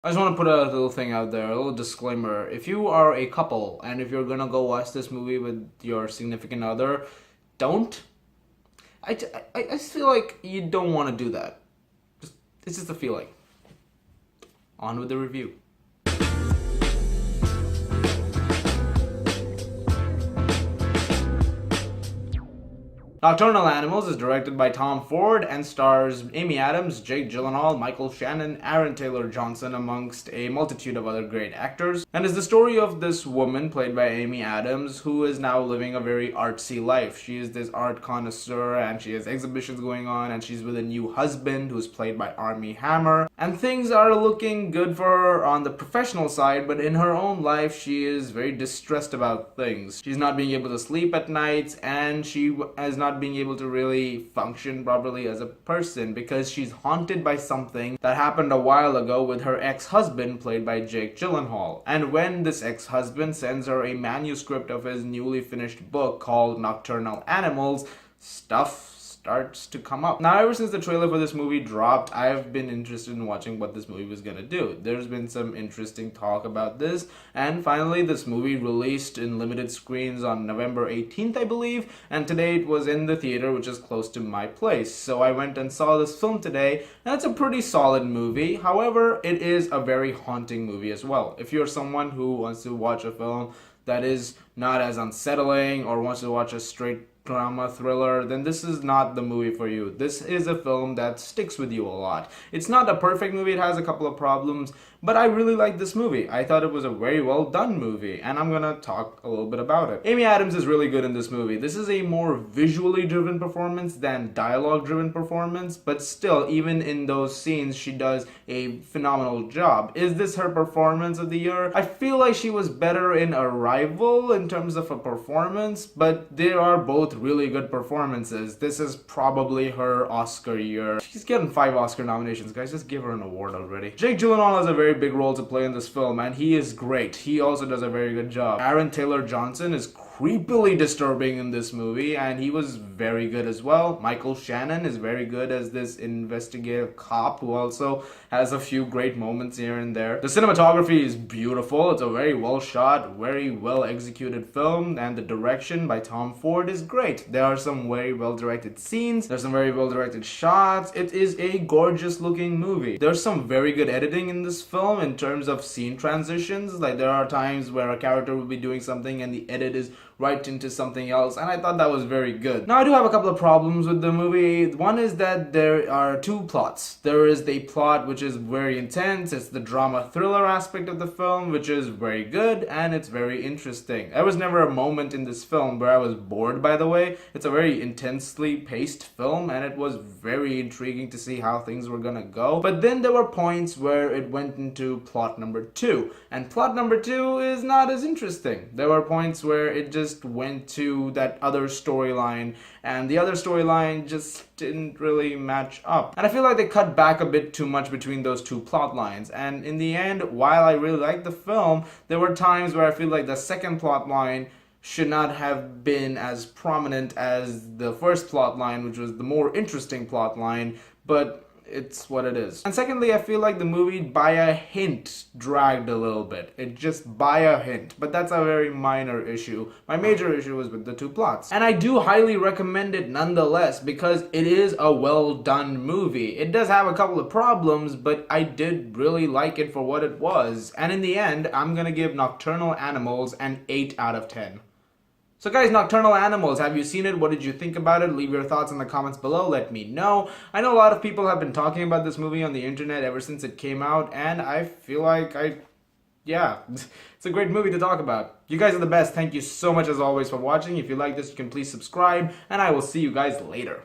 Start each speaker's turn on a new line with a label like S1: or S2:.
S1: I just want to put a little thing out there, a little disclaimer. If you are a couple and if you're gonna go watch this movie with your significant other, don't. I just feel like you don't want to do that. It's just a feeling. On with the review. Nocturnal Animals is directed by Tom Ford and stars Amy Adams, Jake Gyllenhaal, Michael Shannon, Aaron Taylor Johnson, amongst a multitude of other great actors, and is the story of this woman, played by Amy Adams, who is now living a very artsy life. She is this art connoisseur, and she has exhibitions going on, and she's with a new husband, who's played by Armie Hammer, and things are looking good for her on the professional side, but in her own life, she is very distressed about things. She's not being able to sleep at nights, and she is not being able to really function properly as a person because she's haunted by something that happened a while ago with her ex-husband, played by Jake Gyllenhaal. And when this ex-husband sends her a manuscript of his newly finished book called Nocturnal Animals, stuff starts to come up. Now, ever since the trailer for this movie dropped, I've been interested in watching what this movie was gonna do. There's been some interesting talk about this, and finally this movie released in limited screens on November 18th, I believe, and today it was in the theater, which is close to my place. So I went and saw this film today, and it's a pretty solid movie. However, it is a very haunting movie as well. If you're someone who wants to watch a film that is not as unsettling or wants to watch a straight drama thriller, then this is not the movie for you. This is a film that sticks with you a lot. It's not a perfect movie, it has a couple of problems, but I really like this movie. I thought it was a very well done movie, and I'm gonna talk a little bit about it. Amy Adams is really good in this movie. This is a more visually driven performance than dialogue driven performance, but still, even in those scenes, she does a phenomenal job. Is this her performance of the year? I feel like she was better in Arrival in terms of a performance, but they are both really good performances. This is probably her Oscar year. She's getting 5 Oscar nominations, guys. Just give her an award already. Jake Gyllenhaal has a very big role to play in this film, and he is great. He also does a very good job. Aaron Taylor Johnson is creepily disturbing in this movie, and he was very good as well. Michael Shannon is very good as this investigative cop who also has a few great moments here and there. The cinematography is beautiful. It's a very well shot, very well executed film, and the direction by Tom Ford is great. There are some very well directed scenes. There's some very well directed shots. It is a gorgeous looking movie. There's some very good editing in this film in terms of scene transitions. Like, there are times where a character will be doing something and the edit is right into something else, and I thought that was very good. Now, I do have a couple of problems with the movie. One is that there are 2 plots. There is the plot which is very intense. It's the drama thriller aspect of the film, which is very good, and it's very interesting. There was never a moment in this film where I was bored, by the way. It's a very intensely paced film, and it was very intriguing to see how things were gonna go. But then there were points where it went into plot number 2, and plot number 2 is not as interesting. There were points where it just went to that other storyline, and the other storyline just didn't really match up. And I feel like they cut back a bit too much between those 2 plot lines. And in the end, while I really liked the film, there were times where I feel like the second plot line should not have been as prominent as the first plot line, which was the more interesting plot line, but it's what it is. And secondly, I feel like the movie by a hint dragged a little bit. It just by a hint, but that's a very minor issue. My major issue was with the 2 plots. And I do highly recommend it nonetheless because it is a well done movie. It does have a couple of problems, but I did really like it for what it was. And in the end, I'm gonna give Nocturnal Animals an 8 out of 10. So guys, Nocturnal Animals, have you seen it? What did you think about it? Leave your thoughts in the comments below. Let me know. I know a lot of people have been talking about this movie on the internet ever since it came out, and I feel like yeah, it's a great movie to talk about. You guys are the best. Thank you so much as always for watching. If you like this, you can please subscribe, and I will see you guys later.